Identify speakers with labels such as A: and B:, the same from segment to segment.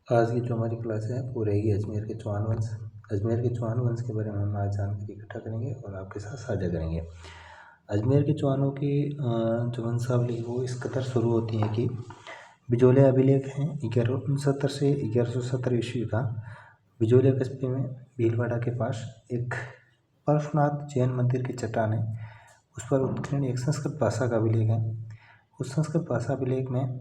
A: आज की जो हमारी क्लास है वो रहेगी अजमेर के चौहान वंश। अजमेर के चौहान वंश के बारे में हम आज जानकारी इकट्ठा करेंगे और आपके साथ साझा करेंगे। अजमेर के चौहानों की जो वंशावली वो इस कदर शुरू होती है कि बिजोलिया अभिलेख हैं 1169 से 1170 ईस्वी का। बिजोलिया कस्बे में भीलवाड़ा के पास एक पार्श्वनाथ जैन मंदिर की चट्टान है, उस पर उत्कीर्ण एक संस्कृत भाषा का अभिलेख है। उस संस्कृत भाषा अभिलेख में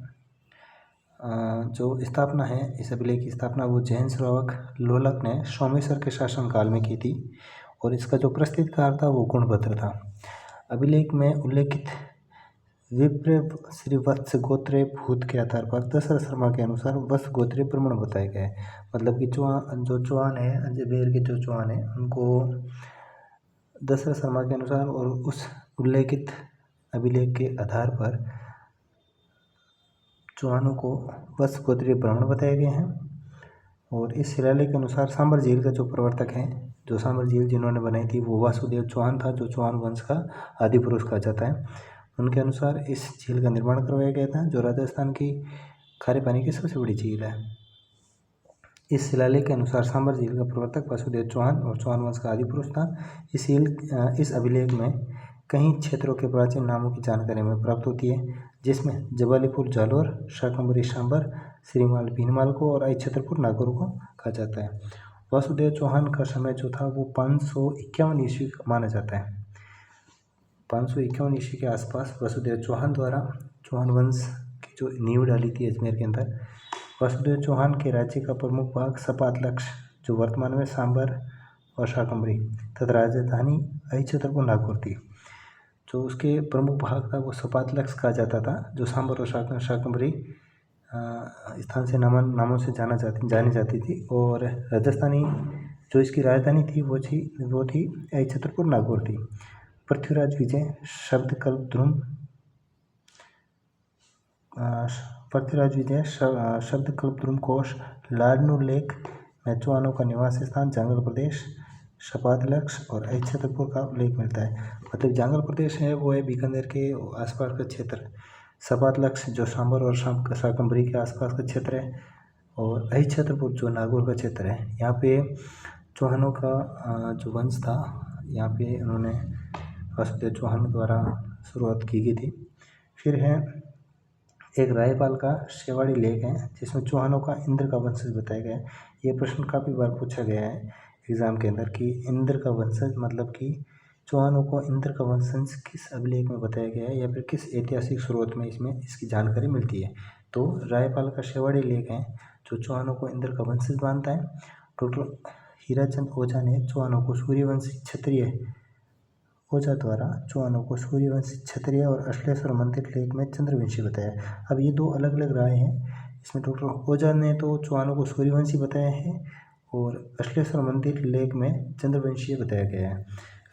A: जो स्थापना है, इस अभिलेख की स्थापना वो जैन श्रावक लोलक ने सोमेश्वर के शासनकाल में की थी और इसका जो प्रस्तुतिकार था वो गुणभद्र था। अभिलेख में उल्लेखित विप्र श्री वत्स गोत्रे भूत के आधार पर दशरथ शर्मा के अनुसार वत्स गोत्रीय ब्राह्मण बताए गए। मतलब कि जो चौहान है, अजमेर के जो चौहान है उनको दशरथ शर्मा के अनुसार और उस उल्लेखित अभिलेख के आधार पर चौहानों को वत्स गोत्रीय ब्राह्मण बताए गए हैं। और इस शिलालेख के अनुसार सांबर झील का जो प्रवर्तक है, जो सांबर झील जिन्होंने बनाई थी वो वासुदेव चौहान था, जो चौहान वंश का आदि पुरुष कहा जाता है। उनके अनुसार इस झील का निर्माण करवाया गया था, जो राजस्थान की खारे पानी की सबसे बड़ी झील है। इस शिलालेख के अनुसार सांबर झील का प्रवर्तक वासुदेव चौहान और चौहान वंश का आदि पुरुष था। इस अभिलेख में कई क्षेत्रों के प्राचीन नामों की जानकारी हमें प्राप्त होती है, जिसमें जबालीपुर जालोर, शाकंभरी सांबर, श्रीमाल भीनमाल को और आई छतरपुर नागौर को कहा जाता है। वासुदेव चौहान का समय जो था वो 551 ईस्वी माना जाता है। 551 ईस्वी के आसपास वासुदेव चौहान द्वारा चौहान वंश की जो नींव डाली थी अजमेर के अंदर। वासुदेव चौहान के राज्य का प्रमुख भाग सपातलक्ष, जो वर्तमान में सांबर और शाकंभरी तथा राजधानी आई छतरपुर नागौर थी। जो उसके प्रमुख भाग था वो सपातलक्ष कहा जाता था, जो सांबर और शाकंभरी स्थान से नामों से जानी जाती थी। और राजस्थानी जो इसकी राजधानी थी वो थी आई छतरपुर नागौर थी। पृथ्वीराज विजय शब्दकल्पद्रुम कोश लाडनू लेख में चौहानों का निवास स्थान जंगल प्रदेश, सपातलक्ष और आई छतरपुर का उल्लेख मिलता है। मतलब जंगल प्रदेश है वो है बीकानेर के आसपास का क्षेत्र, सपातलक्ष जो सांबर और शाकंभरी के आसपास का क्षेत्र है, और आई छतरपुर जो नागौर का क्षेत्र है। यहाँ पे चौहानों का जो वंश था, यहाँ पे उन्होंने वासुदेव चौहान द्वारा शुरुआत की गई थी। फिर है एक रायपाल का शेवाड़ी लेख है, जिसमें चौहानों का इंद्र का वंशज बताया गया है। ये प्रश्न काफ़ी बार पूछा गया है एग्ज़ाम के अंदर कि इंद्र का वंशज मतलब कि चौहानों को इंद्र का वंशज किस अभिलेख में बताया गया है या फिर किस ऐतिहासिक स्रोत में इसमें इसकी जानकारी मिलती है। तो रायपाल का शेवाड़ी लेख है जो चौहानों को इंद्र का वंशज मानता है। डॉक्टर हीराचंद ओझा ने चौहानों को सूर्यवंशी क्षत्रिय ओझा द्वारा चौहानों को सूर्यवंशी क्षत्रिय और अश्लेश्वर मंदिर लेख में चंद्रवंशी बताया। अब ये दो अलग अलग राय हैं। इसमें डॉक्टर ओझा ने तो चौहानों को सूर्यवंशी बताया है और अश्लेश्वर मंदिर लेख में चंद्रवंशीय बताया गया है।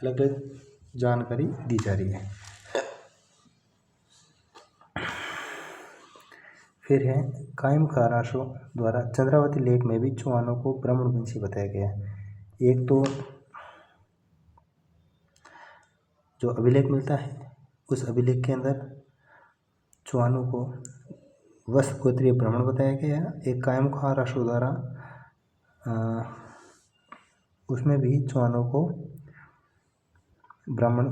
A: अलग अलग जानकारी दी जा रही है। फिर है कायम खाराशो द्वारा चंद्रावती लेख में भी चौहानों को ब्राह्मणवंशी बताया गया है। एक तो जो अभिलेख मिलता है उस अभिलेख के अंदर चौहानों को वत्स गोत्रीय ब्राह्मण बताया गया है। एक कायम खाराशो द्वारा उसमें भी चौहानों को ब्राह्मण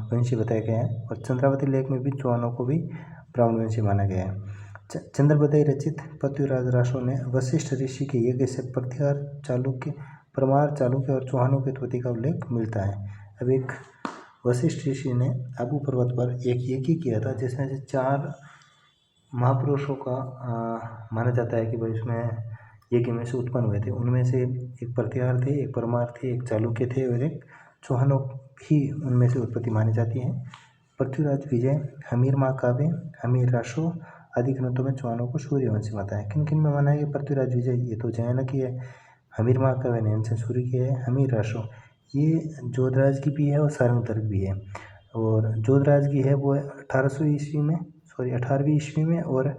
A: वंशी बताया गया है और चंद्रावती लेख में भी चौहानों को भी ब्राह्मण वंशी माना गया है। चंद्रबदई रचित पृथ्वीराज रासो ने वशिष्ठ ऋषि के यज्ञ से परमार चालुक्य और चौहानों के उत्पत्ति का उल्लेख मिलता है। अब एक वशिष्ठ ऋषि ने आबू पर्वत पर एक यज्ञ किया था, जिसमें से 4 महापुरुषों का माना जाता है कि भाई उसमें यज्ञ में से उत्पन्न हुए थे। उनमें से एक प्रतिहार थे, एक परमार थे, एक चालुक्य थे और एक चौहानों ही उनमें से उत्पत्ति मानी जाती है। पृथ्वीराज विजय, हमीर महाकाव्य, हमीर रासो आदि ग्रंथों में चौहानों को सूर्यवंशी मानता है। किन किन में माना है कि पृथ्वीराज विजय ये तो जैन की है, हमीर महाकाव्य ने इनसे सूर्य की है, हमीर रासो ये जोधराज की भी है और सारंगधर भी है। और जोधराज की है वो 18वीं ईस्वी में और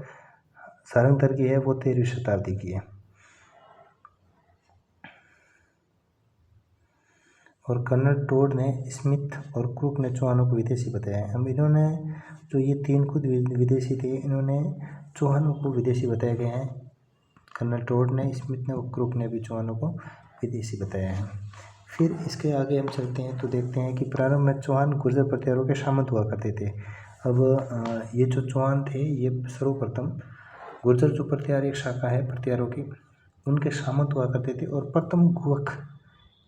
A: सारंगधर की है वो 13वीं शताब्दी की है। और कर्नल टोड ने, स्मिथ और क्रूक ने चौहानों को विदेशी बताया है। अब इन्होंने जो ये 3 खुद विदेशी थे, इन्होंने चौहानों को विदेशी बताया गया है। कर्नल टोड ने, स्मिथ ने और क्रूक ने भी चौहानों को विदेशी बताया है। फिर इसके आगे हम चलते हैं तो देखते हैं कि प्रारंभ में चौहान गुर्जर प्रत्यारों के सामंत हुआ करते थे। अब ये जो चौहान थे ये सर्वप्रथम गुर्जर जो प्रत्यार एक शाखा है प्रत्यारों की, उनके सामंत हुआ करते थे। और प्रथम गुहक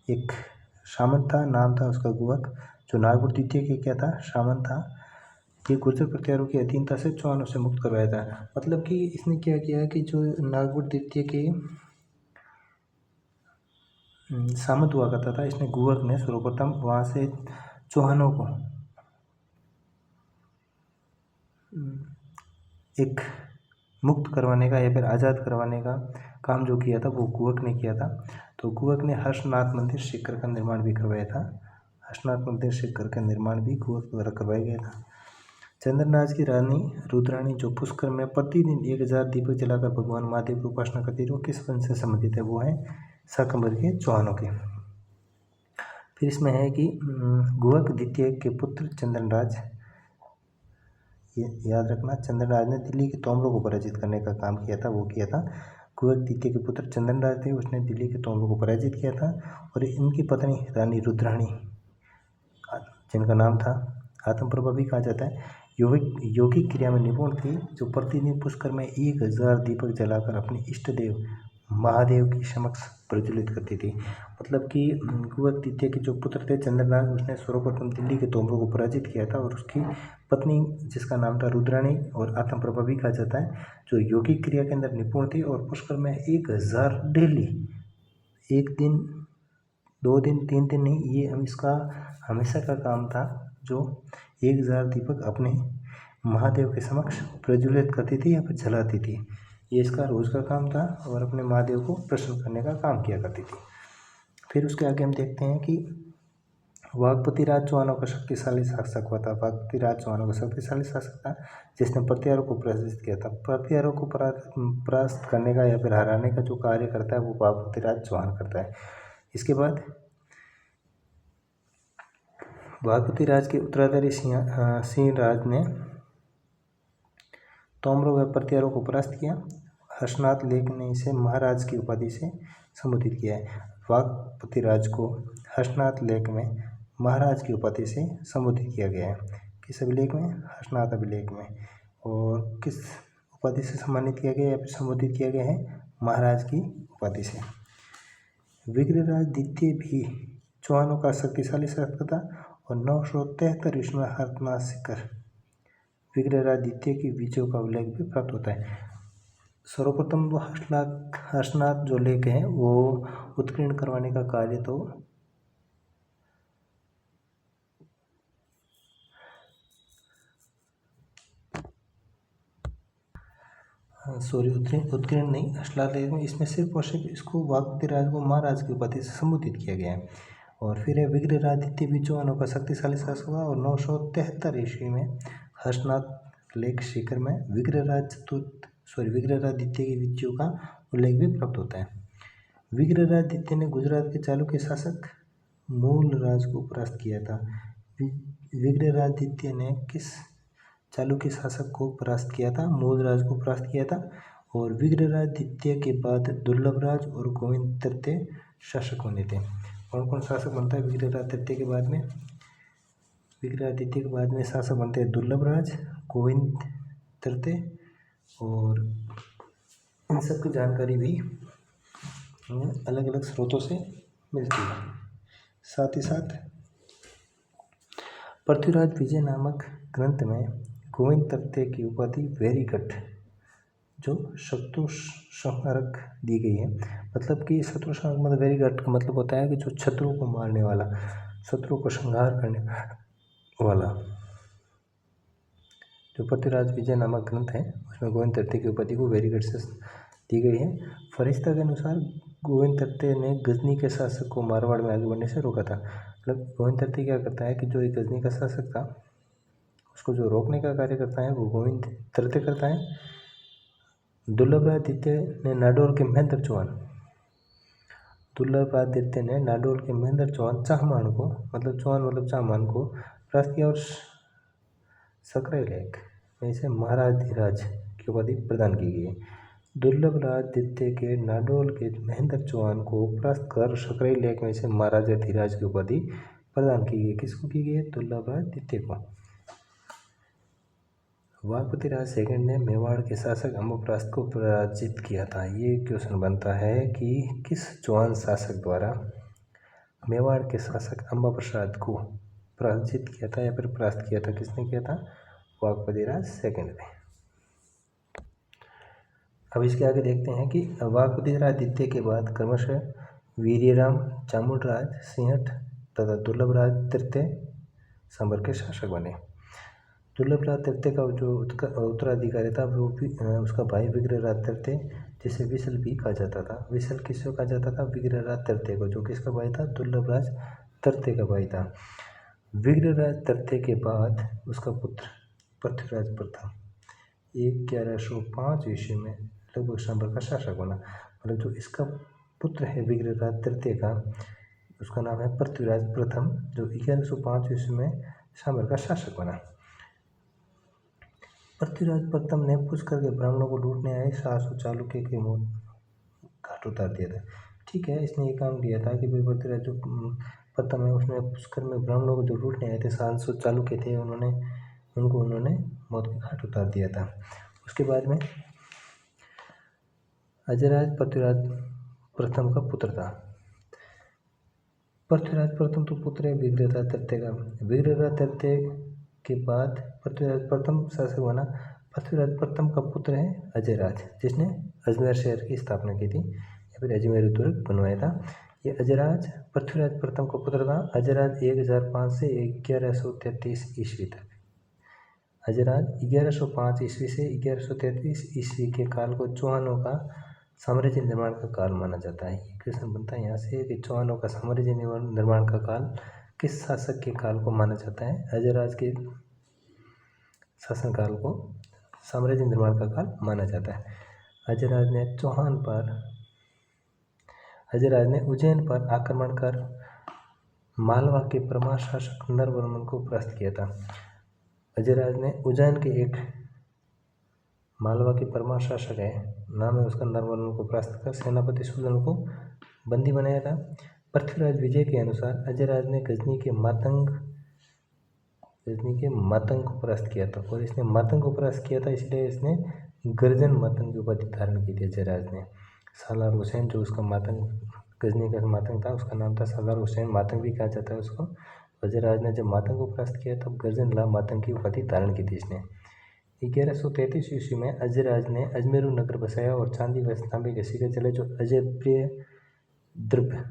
A: एक सामंत था, नाम था उसका गुहक, जो नागपुर द्वितीय के क्या था, सामंत था। ये गुर्जर प्रत्यारों की अधीनता से चौहानों से मुक्त करवाया था। मतलब कि इसने क्या किया कि जो नागपुर द्वितीय के सामंत हुआ करता था, इसने गुहक ने सर्वप्रथम वहाँ से चौहानों को एक मुक्त करवाने का या फिर आज़ाद करवाने का काम जो किया था वो गुहक ने किया था। तो गुहक ने हर्षनाथ मंदिर सीकर का निर्माण भी करवाया था। हर्षनाथ मंदिर सीकर का निर्माण भी गुहक द्वारा करवाया गया था। चंद्रराज की रानी रुद्राणी जो पुष्कर में प्रतिदिन 1000 दीपक जलाकर भगवान महादेव की उपासना करती थी, वो किस वंश से संबंधित है, वो है शाकंभर के चौहानों के। फिर इसमें है कि गुहक द्वितीय के पुत्र चंद्रराज, ये याद रखना, चंद्रराज ने दिल्ली के तोमरों को पराजित करने का काम किया था, वो किया था। गुहक द्वितीय के पुत्र चंद्रराज थे, उसने दिल्ली के तोमरों को पराजित किया था। और इनकी पत्नी रानी रुद्राणी, जिनका नाम था आत्मप्रभा भी कहा जाता है, यौगिक क्रिया में निपुण थी, जो प्रतिदिन पुष्कर में 1000 दीपक जलाकर अपने इष्ट देव महादेव की समक्ष प्रज्वलित करती थी। मतलब कि गुहक द्वितीय के जो पुत्र थे चंद्रराज, उसने सर्वप्रथम दिल्ली के तोमरों को पराजित किया था। और उसकी पत्नी जिसका नाम था रुद्राणी और आत्मप्रभा भी कहा जाता है, जो यौगिक क्रिया के अंदर निपुण थी और पुष्कर में 1000 डेली, एक दिन 2 दिन 3 दिन नहीं, ये इसका हमेशा का काम था, जो 1000 दीपक अपने महादेव के समक्ष प्रज्वलित करती थी या फिर जलाती थी। ये इसका रोज़ का काम था और अपने महादेव को प्रसन्न करने का काम किया करती थी। फिर उसके आगे हम देखते हैं कि वाघपति राज चौहानों का शक्तिशाली शासक हुआ था। वाघपति राज चौहानों का शक्तिशाली शासक था, जिसने प्रत्यारों को पराजित किया था। प्रत्यारों को परास्त करने का या फिर हराने का जो कार्य करता है वो वाघपति राज चौहान करता है। इसके बाद वाघपति राज के उत्तराधिकारी सिंह राज ने तोमरों व प्रत्यारों को परास्त किया। हर्षनाथ लेक ने इसे महाराज की उपाधि से संबोधित किया है। वाघपति राज को हर्षनाथ लेक में महाराज की उपाधि से संबोधित किया गया है। किस अभिलेख में? हर्षनाथ अभिलेख में। और किस उपाधि से सम्मानित किया गया या फिर संबोधित किया गया है? महाराज की उपाधि से। विग्रहराज द्वितीय भी चौहानों का शक्तिशाली शासक था और 973 ईस्वी में हरनाथ शिखर विग्रहराज द्वितीय की विजयों का उल्लेख भी प्राप्त होता है। सर्वप्रथम वो हर्षनाथ जो लेक है वो उत्कीर्ण करवाने का कार्य तो उत्कीर्ण नहीं, हर्षनाथ लेक में, इसमें सिर्फ और सिर्फ इसको वाघपति राज को महाराज की उपाधि से संबोधित किया गया है। और फिर है विग्रहराज द्वितीय भी चौहानों का शक्तिशाली शासक हुआ और 973 ईस्वी में हर्षनाथ लेक शिखर में विग्रहराज द्वितीय की विजयों का उल्लेख भी प्राप्त होता है। विग्रहराज द्वितीय ने गुजरात के चालुक्य शासक मूलराज को परास्त किया था। विग्रहराज द्वितीय ने किस चालुक्य शासक को परास्त किया था? मूलराज को परास्त किया था। और विग्रहराज द्वितीय के बाद दुर्लभराज और गोविंद तृतीय शासक बने थे। कौन कौन शासक बनता है विग्रहराज तृतीय के बाद में? विग्रहराज द्वितीय के बाद में शासक बनते हैं दुर्लभराज, गोविंद तृतीय, और इन सब की जानकारी भी अलग अलग स्रोतों से मिलती है। साथ ही साथ पृथ्वीराज विजय नामक ग्रंथ में गोविंद तृतीय की उपाधि वेरीगढ़ जो शत्रु संहारक दी गई है। मतलब कि शत्रु संहारक मतलब वेरीगढ़ का मतलब होता है कि जो शत्रु को मारने वाला, शत्रु को संहार करने वाला। जो पृथ्वीराज विजय नामक ग्रंथ है उसमें गोविंद तृतीय की उपाधि को वेरीगढ़ से दी गई है। फरिश्ता के अनुसार गोविंद तृतीय ने गजनी के शासक को मारवाड़ में आगे बढ़ने से रोका था। मतलब गोविंद तृतीय क्या करता है कि जो एक गजनी का शासक था उसको जो रोकने का कार्य करता है वो गोविंद तृतीय करता है। दुर्लभराज द्वितीय ने नाडोल के महेंद्र चौहान चाहमान को, मतलब चौहान मतलब चाहमान को परास्त किया और सकराई लेक में इसे महाराज धीराज की उपाधि प्रदान की गई है। दुर्लभ राज द्वितीय के नाडोल के महेंद्र चौहान को परास्त कर सकराई लेक में से महाराजा धीराज की उपाधि प्रदान की गई। किसको की गई है? दुर्लभ राज द्वितीय को। वाघपति राज सेकंड ने मेवाड़ के शासक अम्बप्रस्त को पराजित किया था। ये क्वेश्चन बनता है कि किस चौहान शासक द्वारा मेवाड़ के शासक अम्बप्रसाद को पराजित किया था या फिर परास्त किया था? किसने किया था? वाघपति राज सेकंड ने। अब इसके आगे देखते हैं कि वाघपति राज द्वितीय के बाद क्रमशः वीर्यराम, चामुंडराज, सिंहट तथा दुर्लभ राज तृतीय सांबर के शासक बने। दुर्लभ राज तृतीय का जो उत्तराधिकारी था वो भी उसका भाई विग्रहराज तृतीय, जिसे विसल भी कहा जाता था। विसल किसको कहा जाता था? विग्रहराज तृतीय को, जो किसका भाई था? दुर्लभ राज तृतीय का भाई था। विग्रहराज तृतीय के बाद उसका पुत्र पृथ्वीराज प्रथम 1105 ईस्वी में लगभग सांबर का शासक बना। मतलब जो इसका पुत्र है विग्रहराज तृतीय का, उसका नाम है पृथ्वीराज प्रथम, जो 1105 ईस्वी में सांबर का शासक बना। पृथ्वीराज प्रथम ने पुष्कर के ब्राह्मणों को लूटने आए शासक चालुक्य के मौत घाट उतार दिया था। ठीक है, इसने ये काम किया था कि पृथ्वीराज जो प्रथम है उसने पुष्कर में ब्राह्मणों को जो लूटने आए थे शासक चालुक्य थे, उन्होंने मौत के घाट उतार दिया था। उसके बाद में अजयराज पृथ्वीराज प्रथम का पुत्र था। पृथ्वीराज प्रथम तो पुत्र है विग्रहराज तृतीय का। विग्रहराज तृतीय के बाद पृथ्वीराज प्रथम शासक बना। पृथ्वीराज प्रथम का पुत्र है अजयराज, जिसने अजमेर शहर की स्थापना की थी या फिर अजमेर दुर्ग बनवाया था। ये अजयराज पृथ्वीराज प्रथम का पुत्र था। अजयराज 1005 से 1133 ईस्वी तक। अजयराज 1105 ईस्वी से 1133 ईस्वी के काल को चौहानों का साम्राज्य निर्माण का काल माना जाता है। ये क्वेश्चन बनता है यहाँ से कि चौहानों का साम्राज्य निर्माण का काल किस शासक के काल को माना जाता है? अजयराज के शासनकाल को साम्राज्य निर्माण का काल माना जाता है। अजयराज ने उज्जैन पर आक्रमण कर मालवा के परमार शासक नरवर्मन को परास्त किया था। अजयराज ने उज्जैन के एक मालवा के परमार शासक है, नाम है उसका, नरवर्मन को परास्त कर सेनापति सुदन को बंदी बनाया था। पृथ्वीराज विजय के अनुसार अजयराज ने गजनी के मातंग को परास्त किया था, और इसने मातंग को परास्त किया था इसलिए इसने गर्जन मातंग की उपाधि धारण की थी। अजयराज ने सालार हुसैन, जो उसका मातंग गजनी का मातंग था, उसका नाम था सालार हुसैन, मातंग भी कहा जाता है उसको। अजयराज ने जब मातंग को परास्त किया तब गर्जन ला मातंग की उपाधि धारण की थी इसने। 1133 ईस्वी में अजयराज ने अजमेरू नगर बसाया और चांदी व तांबे के सिक्के चले, जो अजयप्रिय द्रव्य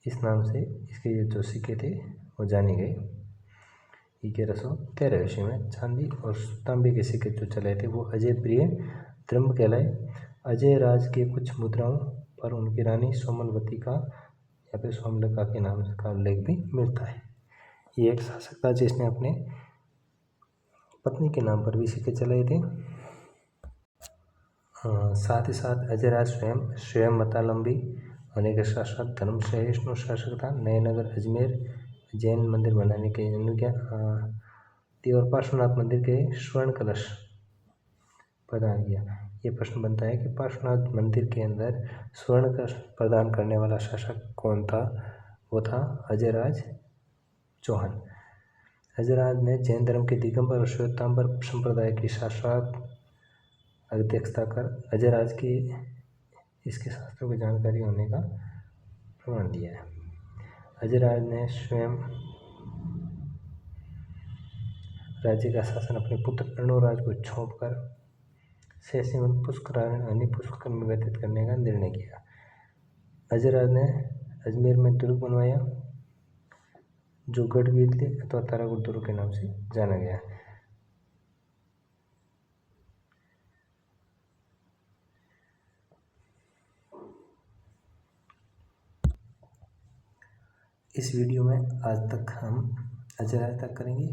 A: इस नाम से इसके जो सिक्के थे वो जाने गए। 1113 ईस्वी में चांदी और तांबे के सिक्के जो चले थे वो अजयप्रिय द्रव्य कहलाए। अजयराज के कुछ मुद्राओं पर उनकी रानी सोमलवती का या फिर सोमलका के नाम का उल्लेख भी मिलता है। ये एक शासक था जिसने अपने पत्नी के नाम पर भी सिक्के चलाए थे। साथ ही साथ अजयराज स्वयं मतालंबी होने के साथ साथ धर्म सहिष्णु शासक था। नए नगर अजमेर जैन मंदिर बनाने की अनुज्ञा दी और पार्श्वनाथ मंदिर के स्वर्ण कलश प्रदान किया। ये प्रश्न बनता है कि पार्श्वनाथ मंदिर के अंदर स्वर्ण कलश प्रदान करने वाला शासक कौन था? वो था अजयराज चौहान। अजयराज ने जैन धर्म के दिगंबर और श्वेतांबर संप्रदाय की शासक अध्यक्षता कर अजयराज की इसके शास्त्रों की जानकारी होने का प्रमाण दिया है। अजयराज ने स्वयं राज्य का शासन अपने पुत्र अर्णोराज को सौंपकर शेषीवन पुष्करायण पुष्कर में व्यतीत करने का निर्णय किया। अजयराज ने अजमेर में दुर्ग बनवाया, जो गढ़वीरली अथवा तारागढ़ दुर्ग के नाम से जाना गया। इस वीडियो में आज तक हम अजयराज तक करेंगे।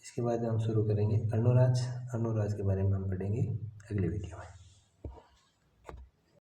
A: इसके बाद हम शुरू करेंगे अर्णोराज के बारे में हम पढ़ेंगे अगले वीडियो में।